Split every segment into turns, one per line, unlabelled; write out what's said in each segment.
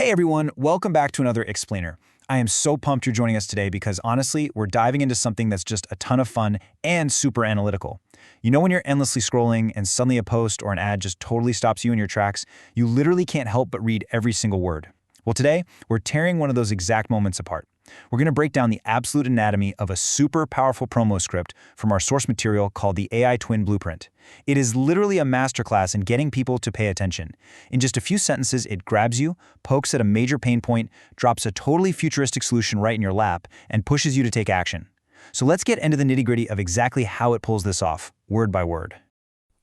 Hey everyone, welcome back to another Explainer. I am so pumped you're joining us today because honestly, we're diving into something that's just a ton of fun and super analytical. You know when you're endlessly scrolling and suddenly a post or an ad just totally stops you in your tracks, you literally can't help but read every single word. Well, today, we're tearing one of those exact moments apart. We're going to break down the absolute anatomy of a super powerful promo script from our source material called the AI Twin Blueprint. It is literally a masterclass in getting people to pay attention. In just a few sentences, it grabs you, pokes at a major pain point, drops a totally futuristic solution right in your lap, and pushes you to take action. So let's get into the nitty-gritty of exactly how it pulls this off, word by word.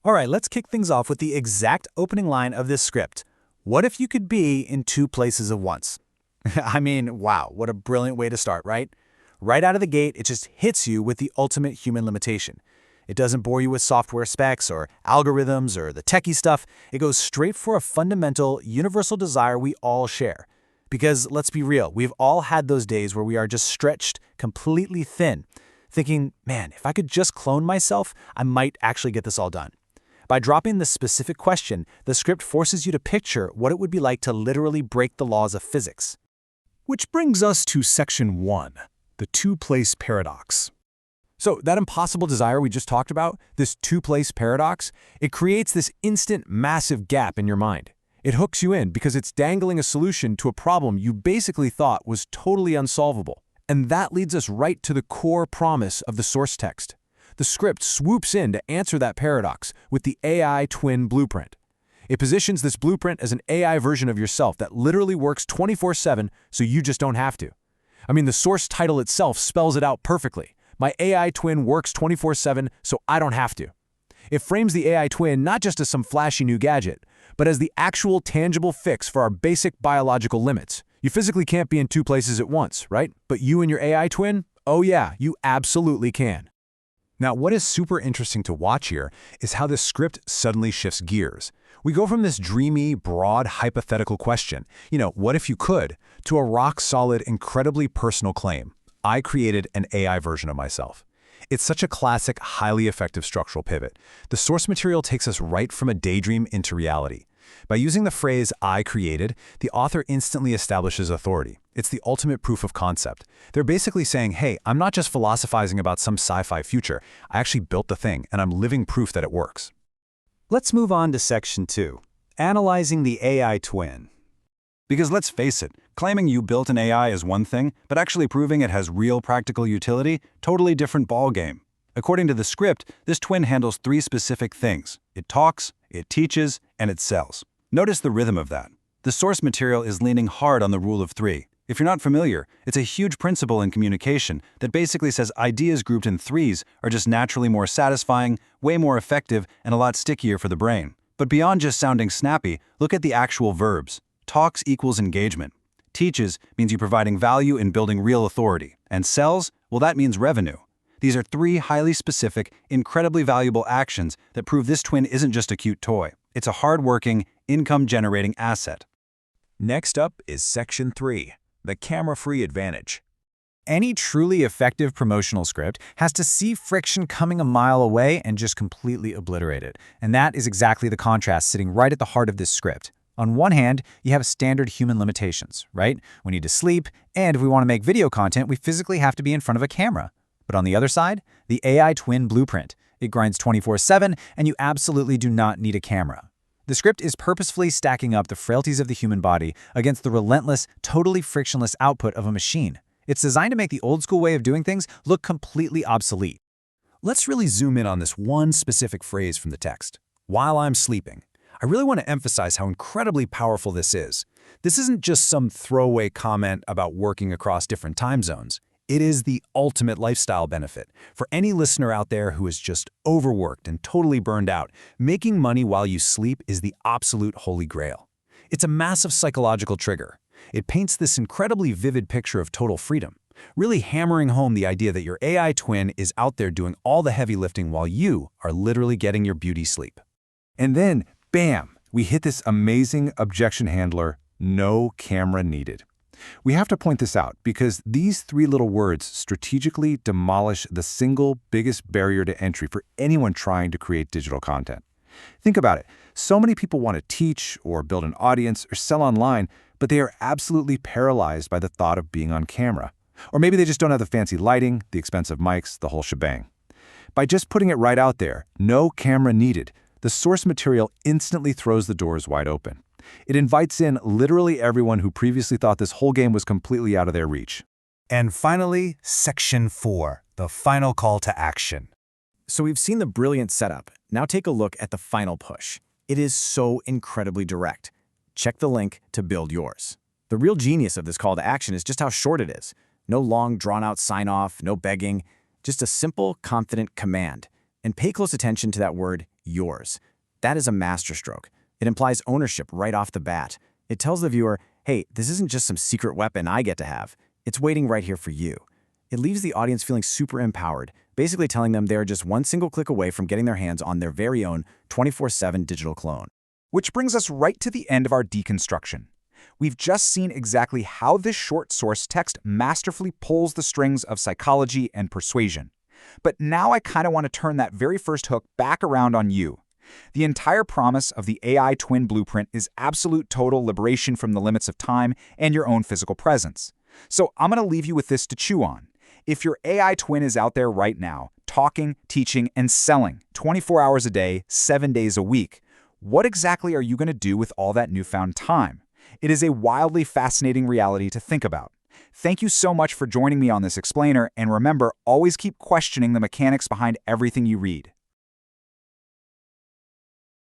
All right, let's kick things off with the exact opening line of this script. What if you could be in two places at once? I mean, wow, what a brilliant way to start, right? Right out of the gate, it just hits you with the ultimate human limitation. It doesn't bore you with software specs or algorithms or the techie stuff. It goes straight for a fundamental, universal desire we all share. Because let's be real, we've all had those days where we are just stretched completely thin, thinking, man, if I could just clone myself, I might actually get this all done. By dropping this specific question, the script forces you to picture what it would be like to literally break the laws of physics.
Which brings us to section 1, the two-place paradox.
So that impossible desire we just talked about, this two-place paradox, it creates this instant massive gap in your mind. It hooks you in because it's dangling a solution to a problem you basically thought was totally unsolvable. And that leads us right to the core promise of the source text. The script swoops in to answer that paradox with the AI Twin Blueprint. It positions this blueprint as an AI version of yourself that literally works 24/7 so you just don't have to. I mean, the source title itself spells it out perfectly. My AI twin works 24/7 so I don't have to. It frames the AI twin not just as some flashy new gadget, but as the actual tangible fix for our basic biological limits. You physically can't be in two places at once, right? But you and your AI twin? Oh yeah, you absolutely can.
Now, what is super interesting to watch here is how this script suddenly shifts gears. We go from this dreamy, broad, hypothetical question, what if you could, to a rock-solid, incredibly personal claim. I created an AI version of myself. It's such a classic, highly effective structural pivot. The source material takes us right from a daydream into reality. By using the phrase, I created, the author instantly establishes authority. It's the ultimate proof of concept. They're basically saying, hey, I'm not just philosophizing about some sci-fi future. I actually built the thing, and I'm living proof that it works.
Let's move on to section 2, analyzing the AI twin. Because let's face it, claiming you built an AI is one thing, but actually proving it has real practical utility, totally different ballgame. According to the script, this twin handles 3 specific things. It talks, it teaches, and it sells. Notice the rhythm of that. The source material is leaning hard on the rule of 3. If you're not familiar, it's a huge principle in communication that basically says ideas grouped in 3s are just naturally more satisfying, way more effective, and a lot stickier for the brain. But beyond just sounding snappy, look at the actual verbs. Talks equals engagement. Teaches means you providing value in building real authority. And sells, well, that means revenue. These are 3 highly specific, incredibly valuable actions that prove this twin isn't just a cute toy. It's a hard-working, income-generating asset.
Next up is section 3, the camera-free advantage.
Any truly effective promotional script has to see friction coming a mile away and just completely obliterate it. And that is exactly the contrast sitting right at the heart of this script. On one hand, you have standard human limitations, right? We need to sleep, and if we want to make video content, we physically have to be in front of a camera. But on the other side, the AI Twin Blueprint. It grinds 24/7, and you absolutely do not need a camera. The script is purposefully stacking up the frailties of the human body against the relentless, totally frictionless output of a machine. It's designed to make the old-school way of doing things look completely obsolete.
Let's really zoom in on this one specific phrase from the text. While I'm sleeping. I really want to emphasize how incredibly powerful this is. This isn't just some throwaway comment about working across different time zones. It is the ultimate lifestyle benefit. For any listener out there who is just overworked and totally burned out, making money while you sleep is the absolute holy grail. It's a massive psychological trigger. It paints this incredibly vivid picture of total freedom, really hammering home the idea that your AI twin is out there doing all the heavy lifting while you are literally getting your beauty sleep. And then, bam, we hit this amazing objection handler, no camera needed. We have to point this out because these 3 little words strategically demolish the single biggest barrier to entry for anyone trying to create digital content. Think about it. So many people want to teach or build an audience or sell online, but they are absolutely paralyzed by the thought of being on camera. Or maybe they just don't have the fancy lighting, the expensive mics, the whole shebang. By just putting it right out there, no camera needed, the source material instantly throws the doors wide open. It invites in literally everyone who previously thought this whole game was completely out of their reach.
And finally, Section 4, the final call to action.
So we've seen the brilliant setup. Now take a look at the final push. It is so incredibly direct. Check the link to build yours. The real genius of this call to action is just how short it is. No long, drawn-out sign-off, no begging, just a simple, confident command. And pay close attention to that word, yours. That is a masterstroke. It implies ownership right off the bat. It tells the viewer, hey, this isn't just some secret weapon I get to have. It's waiting right here for you. It leaves the audience feeling super empowered, basically telling them they are just one single click away from getting their hands on their very own 24/7 digital clone.
Which brings us right to the end of our deconstruction. We've just seen exactly how this short source text masterfully pulls the strings of psychology and persuasion. But now I kind of want to turn that very first hook back around on you. The entire promise of the AI twin blueprint is absolute total liberation from the limits of time and your own physical presence. So I'm going to leave you with this to chew on. If your AI twin is out there right now, talking, teaching, and selling 24 hours a day, 7 days a week, what exactly are you going to do with all that newfound time? It is a wildly fascinating reality to think about. Thank you so much for joining me on this explainer, and remember, always keep questioning the mechanics behind everything you read.